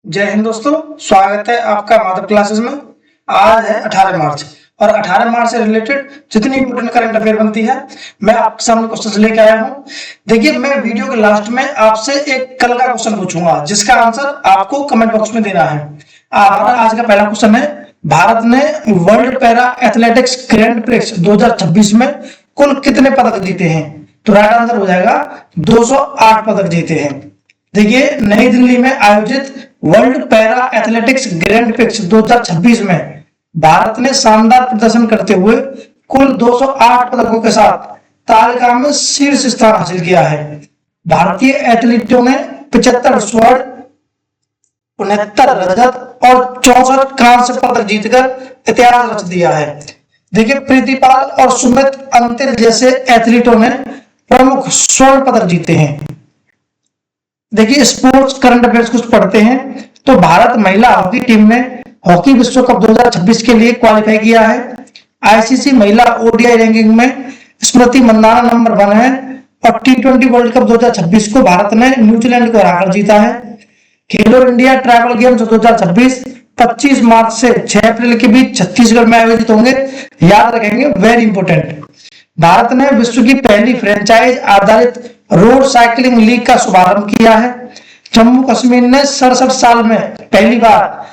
जय हिंद दोस्तों, स्वागत है आपका माधव क्लासेस में। आज है 18 मार्च और 18 मार्च से रिलेटेड जितनी इंपोर्टेंट करंट अफेयर बनती है मैं आपके सामने क्वेश्चन लेके आया हूँ। देखिए, मैं वीडियो के लास्ट में आपसे एक कल का क्वेश्चन पूछूंगा जिसका आंसर आपको कमेंट बॉक्स में देना है। आज का पहला क्वेश्चन है, भारत ने world para athletics grand prix 2026 में कुल कितने पदक जीते हैं? तो राइट आंसर हो जाएगा 208 पदक जीते हैं। देखिए, नई दिल्ली में आयोजित world para athletics grand prix 2026 में भारत ने शानदार प्रदर्शन करते हुए कुल 208 पदकों के साथ तालिका में शीर्ष स्थान हासिल किया है। भारतीय एथलीटों ने 75 स्वर्ण, 69 रजत और 64 कांस्य पदक जीतकर इतिहास रच दिया है। देखिए, प्रीतिपाल और सुमित अंतिल जैसे एथलीटों ने प्रमुख स्वर्ण पदक जीते हैं। देखिए, स्पोर्ट्स करंट अफेयर्स कुछ पढ़ते हैं तो भारत महिला हॉकी टीम ने हॉकी विश्व कप 2026 के लिए क्वालिफाई किया है। आईसीसी महिला ओडीआई रैंकिंग में स्मृति मंदाना नंबर 1 है और टी20 वर्ल्ड कप 2026 को भारत ने न्यूजीलैंड को हराकर जीता है। खेलो इंडिया ट्राइबल गेम्स 2026 25 मार्च से 6 अप्रैल के बीच छत्तीसगढ़ में आयोजित होंगे। याद रखेंगे, वेरी इंपोर्टेंट। भारत ने विश्व की पहली फ्रेंचाइज आधारित रोड साइकिलिंग लीग का शुभारंभ किया है। जम्मू कश्मीर ने 67 साल में पहली बार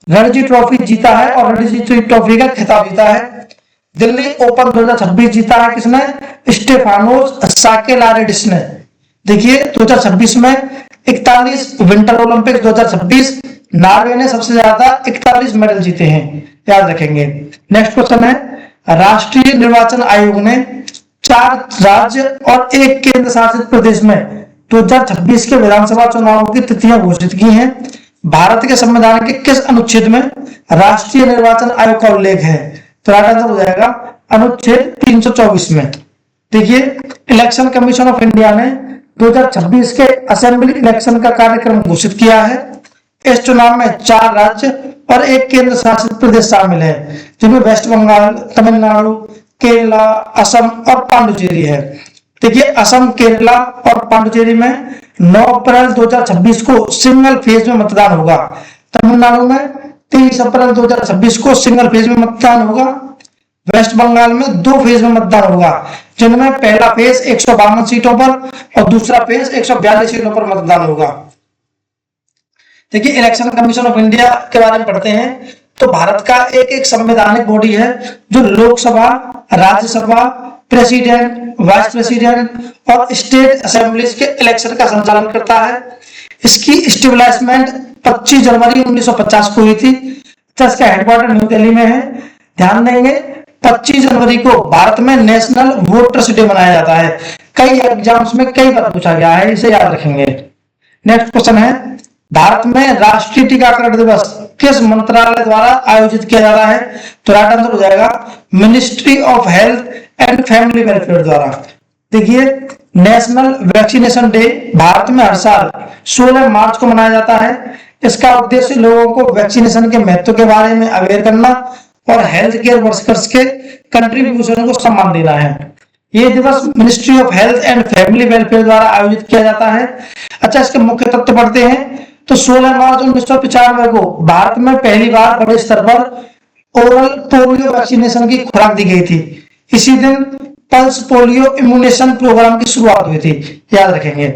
रणजी ट्रॉफी जीता है और रणजी ट्रॉफी का खिताब जीता है। दिल्ली ओपन 2026 जीता है किसने? स्टेफानोस साकेलारिडिस ने। देखिए, 2026 में 41 विंटर ओलंपिक 2026 नॉर्वे ने सबसे ज्यादा 41 मेडल जीते हैं। याद रखेंगे। नेक्स्ट क्वेश्चन है, राष्ट्रीय निर्वाचन आयोग ने 4 राज्य और 1 केंद्र शासित प्रदेश में 2026 के विधानसभा चुनावों की तिथियां घोषित की हैं। भारत के संविधान के किस अनुच्छेद में राष्ट्रीय निर्वाचन आयोग का उल्लेख है? तो राइट आंसर हो जाएगा अनुच्छेद 324 में। देखिए, इलेक्शन कमीशन ऑफ इंडिया ने 2026 के असेंबली इलेक्शन का कार्यक्रम घोषित किया है। इस चुनाव में 4 राज्य और 1 केंद्र शासित प्रदेश शामिल है, जिनमें वेस्ट बंगाल, तमिलनाडु, केरला, असम और पांडुचेरी है। देखिए, असम, केरला और पांडुचेरी में 9 अप्रैल 2026 को सिंगल फेज में मतदान होगा। तमिलनाडु में 23 अप्रैल 2026 को सिंगल फेज में मतदान होगा। वेस्ट बंगाल में 2 फेज में मतदान होगा, जिनमें पहला फेज 152 सीटों पर और दूसरा फेज 142 सीटों पर मतदान होगा। देखिए, इलेक्शन कमीशन ऑफ इंडिया के बारे में पढ़ते हैं तो भारत का एक संवैधानिक बॉडी है जो Lok Sabha, Rajya Sabha, president, vice president और स्टेट असेंबलीज के इलेक्शन का संचालन करता है। इसकी एस्टेब्लिशमेंट 25 जनवरी 1950 को हुई थी। इसका हेडक्वार्टर न्यू दिल्ली में है। ध्यान देंगे, 25 जनवरी को भारत में नेशनल वोटर्स डे मनाया जाता है। कई एग्जाम्स में कई बार पूछा गया है, इसे याद रखेंगे। नेक्स्ट क्वेश्चन है, भारत में राष्ट्रीय टीकाकरण दिवस किस मंत्रालय द्वारा आयोजित किया जा रहा है? तो राइट आंसर हो जाएगा ministry of health and family welfare द्वारा। देखिए, नेशनल वैक्सीनेशन डे भारत में हर साल 16 मार्च को मनाया जाता है। इसका उद्देश्य लोगों को वैक्सीनेशन के महत्व के बारे में अवेयर करना और हेल्थ केयर वर्कर्स के कंट्रीब्यूशन को सम्मान देना है। यह दिवस ministry of health and family welfare द्वारा आयोजित किया जाता है। अच्छा, इसके मुख्य तत्व पढ़ते हैं तो 16 मार्च 1995 को भारत में पहली बार बड़े स्तर पर ओरल पोलियो वैक्सीनेशन की खुराक दी गई थी। इसी दिन पल्स पोलियो इम्यूनेशन प्रोग्राम की शुरुआत हुई थी। याद रखेंगे।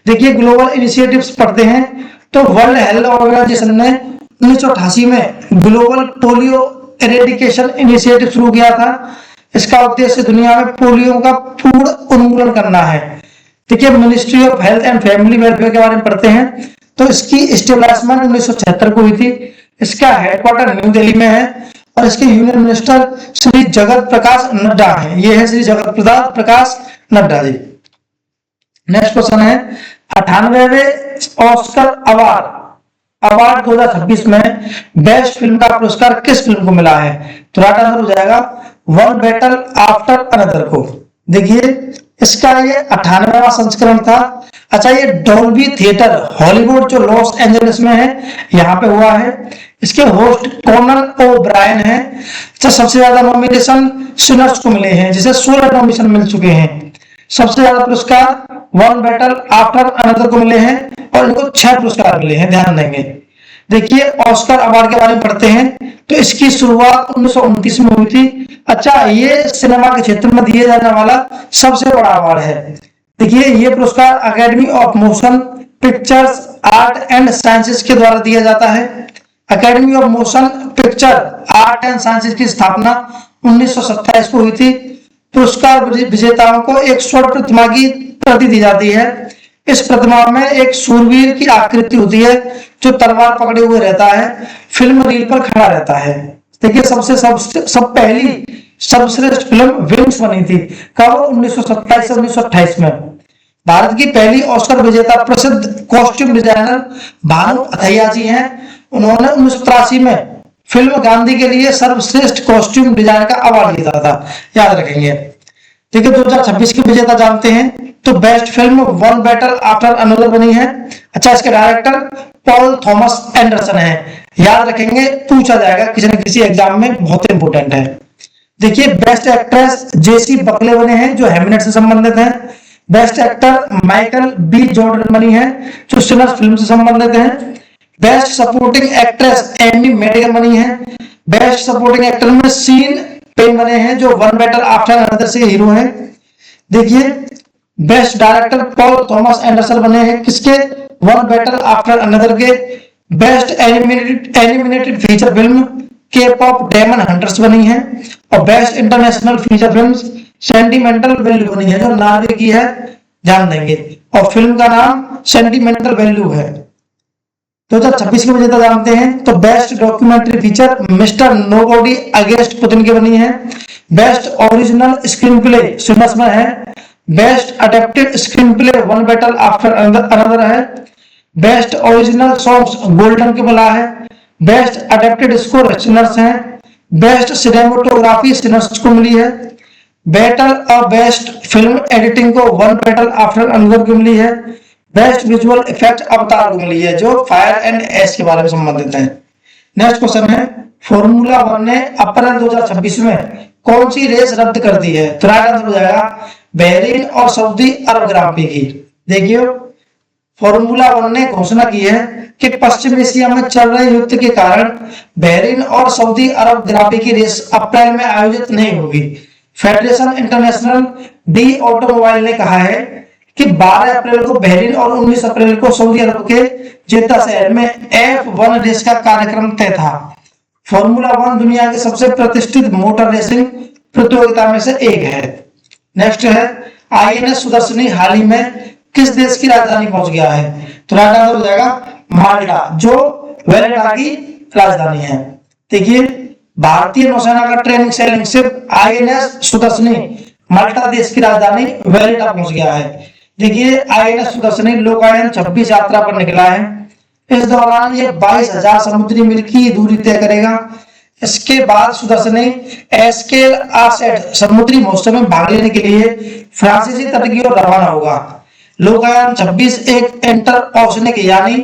देखिए, ग्लोबल इनिशिएटिव्स पढ़ते हैं तो वर्ल्ड हेल्थ ऑर्गेनाइजेशन ने 1988 में ग्लोबल पोलियो एरेडिकेशन इनिशिएटिव शुरू किया था। इसका उद्देश्य दुनिया में पोलियो का पूर्ण उन्मूलन करना है। देखिए, ministry of health and family welfare के बारे में पढ़ते हैं तो इसकी एस्टेब्लिशमेंट 1976 को हुई थी। इसका हेडक्वार्टर न्यू दिल्ली में है और इसके यूनियन मिनिस्टर श्री जगत प्रकाश नड्डा है। ये है श्री जगत प्रकाश नड्डा जी। नेक्स्ट क्वेश्चन है, 98वें ऑस्कर अवार्ड 2026 में बेस्ट फिल्म का पुरस्कार किस फिल्म को मिला है? तो राइट आंसर हो जाएगा वन बैटल आफ्टर अनदर को। देखिए, इसका ये 98वां संस्करण था। अच्छा, ये डॉल्बी थिएटर हॉलीवुड जो लॉस एंजलिस में है यहाँ पे हुआ है। इसके होस्ट कॉनन ओ ब्रायन है। अच्छा, सबसे ज्यादा नॉमिनेशन सिनर्स को मिले हैं, जिसे 16 नॉमिनेशन मिल चुके हैं। सबसे ज्यादा पुरस्कार वन बैटल आफ्टर अनदर को मिले हैं और इनको 6 पुरस्कार मिले हैं। ध्यान देंगे। देखिए ऑस्कर अवार्ड के बारे में पढ़ते हैं तो इसकी शुरुआत 1929 में हुई थी। अच्छा, ये सिनेमा के क्षेत्र में दिए जाने वाला सबसे बड़ा अवार्ड है। देखिए ये पुरस्कार academy of motion pictures art and sciences के द्वारा दिया जाता है। Academy of motion picture art and sciences की स्थापना 1927 को हुई थी। पुरस्कार विजेताओं को एक स्वर्ण प्रतिमा की प्रति दी जाती है। इस प्रतिमा में एक शूरवीर की आकृति होती है जो तलवार पकड़े हुए रहता है, फिल्म रील पर खड़ा रहता है। देखिए सब पहली सर्वश्रेष्ठ फिल्म विंग्स बनी थी, कब? 1927 से 1928 में। भारत की पहली ऑस्कर विजेता प्रसिद्ध कॉस्ट्यूम डिजाइनर भानु अथैया जी हैं। उन्होंने 1983 में फिल्म गांधी के लिए सर्वश्रेष्ठ कॉस्ट्यूम डिजाइन का अवार्ड जीता था, याद रखेंगे। ठीक है, 2026 के विजेता जानते हैं तो best film one Battle After another बनी है। अच्छा, इसके डायरेक्टर पॉल थॉमस एंडरसन है, याद रखेंगे, पूछा जाएगा किसी न किसी एग्जाम में, बहुत इंपोर्टेंट है। देखिए बेस्ट एक्ट्रेस जेसी बकले बने हैं जो हेमनेट से संबंधित हैं। Best actor Michael B Jordan बनी है जो सिनर्स फिल्म से संबंधित हैं। Best supporting actress Amy Madigan बनी है। बेस्ट सपोर्टिंग एक्टर में सीन पेन बने हैं जो वन बैटल आफ्टर अनदर से हीरो हैं। देखिए best director Paul Thomas Anderson बने हैं किसके? वन बैटल आफ्टर अनदर के। Best animated feature film KPop Demon Hunters बनी है। और best international feature film sentimental value बनी है जो नार्वे की है, ध्यान देंगे। और फिल्म का नाम सेंटिमेंटल वैल्यू है। 2026 के विजेता जानते हैं तो best documentary feature mister nobody against Putin की बनी है। Best original screen play Sinners में है। Best adapted screen play one Battle After another है। बेस्ट ओरिजिनल सॉन्ग्स गोल्डन की मिला है। बेस्ट अडेप्टेड स्कोर सिनर्स है। बेस्ट सिनेमेटोग्राफी सिनर्स को मिली है। बैटल और बेस्ट फिल्म एडिटिंग को वन बैटल आफ्टर अनदर की मिली है। बेस्ट विजुअल इफेक्ट अवतार को मिली है जो फायर एंड एस के बारे में संबंधित है। नेक्स्ट क्वेश्चन है फॉर्मूला 1 ने अप्रैल 2026 में कौन सी रेस रद्द कर दी है? तो राइट आंसर हो जाएगा बहरीन और सऊदी अरब ग्रां प्री की। देखिए फॉर्मूला 1 ने घोषणा की है कि पश्चिम एशिया में चल रहे युद्ध के कारण बहरीन और सऊदी अरब ग्रां प्री की रेस अप्रैल में आयोजित नहीं होगी। फेडरेशन इंटरनेशनल डी ऑटोमोबाइल ने कहा है कि 12 अप्रैल को बहरीन और 19 अप्रैल को सऊदी अरब के जेद्दा शहर में F1 रेस का कार्यक्रम तय था। फॉर्मूला 1 दुनिया के सबसे प्रतिष्ठित मोटर रेसिंग प्रतियोगिता में से एक है। नेक्स्ट है INS सुदर्शनी हाल ही में किस देश की राजधानी पहुंच गया है? तो राइट आंसर हो जाएगा माल्टा, जो वेनेटा की राजधानी है। देखिए भारतीय नौसेना का training selling ship INS Sudarshani माल्टा देश की राजधानी वेनेटा पहुंच गया है। देखिए INS सुदर्शनी लोकायन 26 यात्रा पर निकला है। इस दौरान ये 22,000 समुद्री मील की दूरी तय करेगा। इसके बाद सुदर्शनी एस्केल आसेट समुद्री महोत्सव में भाग लेने के लिए फ्रांसीसी तट की ओर रवाना होगा। लोकायन 26 एक इंटर ओशनिक यानी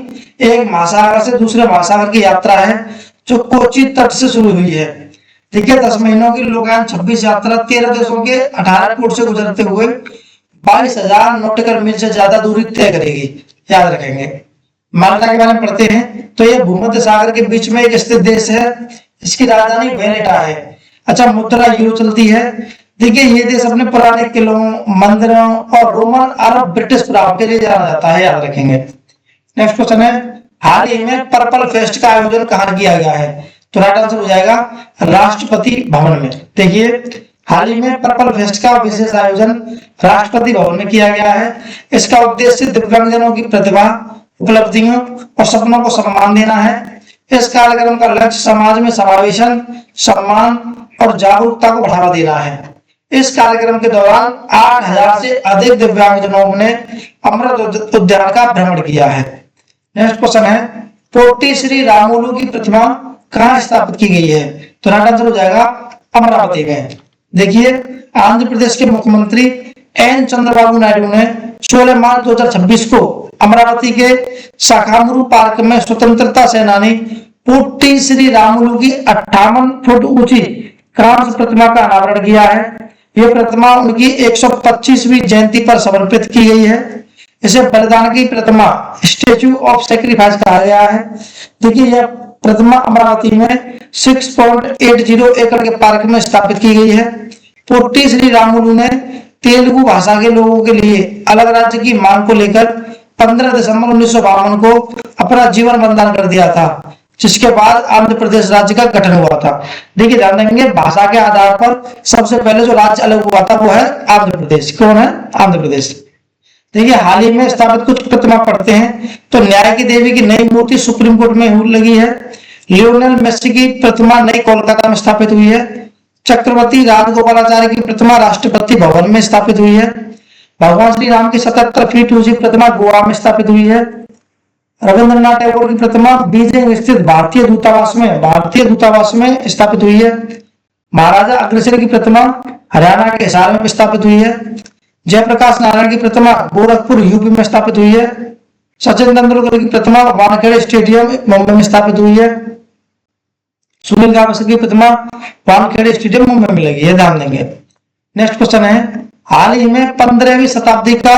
एक महासागर से दूसरे महासागर की यात्रा है जो कोची तट से शुरू हुई है। देखिए 10 महीनों की लोकायन 26 यात्रा 13 देशों के 18 पोर्ट से गुजरते हुए 22,000 नॉटिकल मील से ज्यादा दूरी तय करेगी, याद रखेंगे। माल्टा के बारे में पढ़ते हैं तो यह भूमध्य सागर के बीच में एक स्थित देश है। इसकी राजधानी वेनेटा है। अच्छा, मुद्रा यूरो चलती है। देखिए ये देश अपने पुराने किलों, मंदिरों और रोमन अरब ब्रिटिश प्रभाव के लिए जाना जाता है, याद रखेंगे। नेक्स्ट क्वेश्चन है हाल ही में पर्पल फेस्ट का आयोजन कहाँ किया गया है? तो राइट आंसर हो जाएगा राष्ट्रपति भवन में। देखिए हाल ही में पर्पल फेस्ट का विशेष आयोजन राष्ट्रपति भवन में किया गया है। इसका उद्देश्य दिव्यांगजनों की प्रतिभा, उपलब्धियों और सपनों को सम्मान देना है। इस कार्यक्रम का लक्ष्य समाज में समावेशन, सम्मान और जागरूकता को बढ़ावा देना है। इस कार्यक्रम के दौरान 8,000 से अधिक दिव्यांगजनों ने अमृत उद्यान का भ्रमण किया है। नेक्स्ट क्वेश्चन है पोटी श्री रामुलु की प्रतिमा कहाँ स्थापित की गई है? तो राइट आंसर हो जाएगा अमरावती में। देखिए आंध्र प्रदेश के मुख्यमंत्री एन चंद्रबाबू नायडू ने 16 मार्च 2026 को अमरावती के शाखामुरु पार्क में स्वतंत्रता सेनानी पोटी श्री रामुलु की 58 फुट ऊंची कांस्य प्रतिमा का अनावरण किया है। यह प्रतिमा उनकी 125वीं जयंती पर समर्पित की गई है। इसे बलिदान की प्रतिमा, स्टेच्यू ऑफ सेक्रीफाइस कहा गया है। देखिए यह प्रतिमा अमरावती में 6.80 एकड़ के पार्क में स्थापित की गई है। पोट्टी श्री रामुलु ने तेलुगु भाषा के लोगों के लिए अलग राज्य की मांग को लेकर 15 दिसंबर 1952 को अपना जीवन बलिदान कर दिया था, जिसके बाद आंध्र प्रदेश राज्य का गठन हुआ था। देखिए ध्यान देंगे, भाषा के आधार पर सबसे पहले जो राज्य अलग हुआ था वो है आंध्र प्रदेश। कौन है? आंध्र प्रदेश। देखिए हाल ही में स्थापित कुछ प्रतिमा पढ़ते हैं तो न्याय की देवी की नई मूर्ति सुप्रीम कोर्ट में लगी है। लियोनेल मेसी की प्रतिमा नई कोलकाता में स्थापित हुई है। चक्रवर्ती राजगोपालाचार्य की प्रतिमा राष्ट्रपति भवन में स्थापित हुई है। भगवान श्री राम की 77 फीट ऊंची प्रतिमा गोवा में स्थापित हुई है। रविंद्रनाथ टैगोर की प्रतिमा बीजिंग स्थित भारतीय दूतावास में स्थापित हुई है। महाराजा अग्रसेन की प्रतिमा हरियाणा के हिसार में स्थापित हुई है। जयप्रकाश नारायण की प्रतिमा गोरखपुर यूपी में स्थापित हुई है। सचिन तेंदुलकर की प्रतिमा वानखेड़े स्टेडियम मुंबई में स्थापित हुई है। सुनील गावस्कर की प्रतिमा वानखेड़े स्टेडियम मुंबई में लगी है। ध्यान देंगे। नेक्स्ट क्वेश्चन है, हाल ही में 15वीं शताब्दी का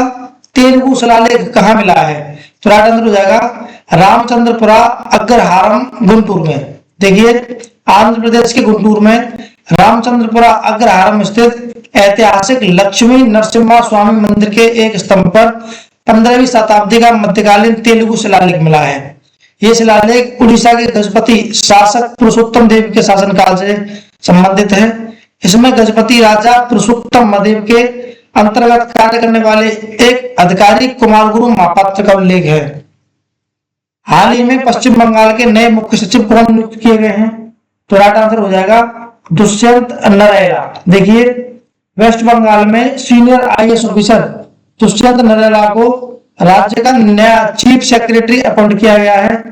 तेलुगु शिलालेख कहाँ मिला है? तो राइट आंसर हो जाएगा रामचंद्रपुरा अग्रहारम गुंटूर में। देखिए आंध्र प्रदेश के गुंटूर में रामचंद्रपुरा अग्रहारम स्थित ऐतिहासिक लक्ष्मी नरसिम्हा स्वामी मंदिर के एक स्तंभ पर 15वीं शताब्दी का मध्यकालीन तेलुगु शिलालेख मिला है। यह शिलालेख उड़ीसा के गजपति शासक पुरुषोत्तम देव के शासनकाल से संबंधित है। इसमें गजपति राजा पुरुषोत्तम देव के अंतर्गत कार्य करने वाले एक अधिकारी कुमार गुरु महापात्र का उल्लेख है। हाल ही में पश्चिम बंगाल के नए मुख्य सचिव कौन नियुक्त किए गए हैं? तो राइट आंसर हो जाएगा दुष्यंत नरेला। देखिए वेस्ट बंगाल में senior IAS officer Dushyant Narela को राज्य का नया चीफ सेक्रेटरी अपॉइंट किया गया है।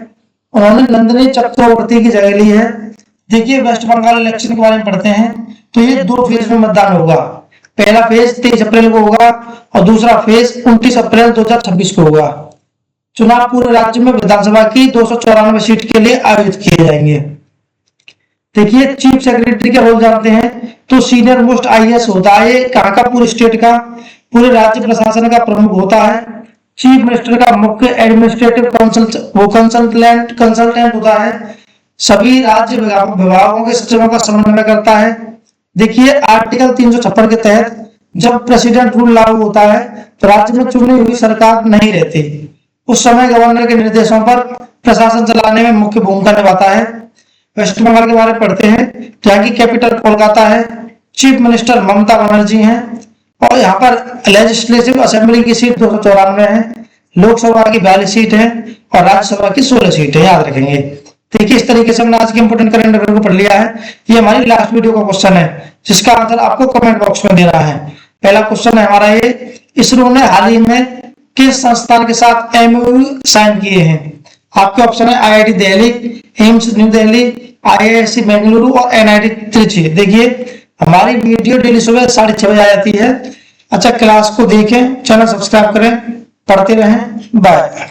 उन्होंने नंदिनी चक्रवर्ती की जगह ली है। देखिए वेस्ट बंगाल इलेक्शन के बारे में पढ़ते हैं तो ये 2 फेज में मतदान होगा। पहला फेज 23 अप्रैल को होगा और दूसरा फेज 29 अप्रैल 2026 को होगा। चुनाव पूरे राज्य में विधानसभा की 294 सीट के लिए आयोजित किए जाएंगे। देखिए चीफ सेक्रेटरी का रोल जानते हैं तो सीनियर मोस्ट आईएएस होता है। कहाँ का? पूरे स्टेट का, पूरे राज्य प्रशासन का प्रमुख होता है। चीफ मिनिस्टर का मुख्य एडमिनिस्ट्रेटिव कंसल्टेंट होता है। सभी राज्य विभागों के सचिवों का समन्वय करता है। देखिए आर्टिकल 356 के तहत जब प्रेसिडेंट रूल लागू होता है तो राज्य में चुनी हुई सरकार नहीं रहती। उस समय गवर्नर के निर्देशों पर प्रशासन चलाने में मुख्य भूमिका निभाता है। वेस्ट बंगाल के बारे में पढ़ते हैं तो यहाँ की कैपिटल कोलकाता है। चीफ मिनिस्टर ममता बनर्जी हैं और यहाँ पर लेजिस्लेटिव असेंबली की सीट 294 है। लोकसभा की 42 सीट है और राज्यसभा की 16 सीट है। याद रखेंगे। देखिए इस तरीके से हमने आज के इंपोर्टेंट करंट अफेयर को पढ़ लिया है। ये हमारी लास्ट वीडियो का क्वेश्चन है जिसका आंसर आपको कमेंट बॉक्स में देना है। पहला क्वेश्चन है हमारा ये, इसरो ने हाल ही में किस संस्थान के साथ एमओयू साइन किए हैं? आपके ऑप्शन है IIT Delhi, AIIMS new Delhi, IISc Bengaluru और एनआईटी त्रिची। देखिए हमारी वीडियो डेली सुबह 6:30 बजे आ जाती है। अच्छा क्लास को देखें, चैनल सब्सक्राइब करें, पढ़ते रहें। बाय।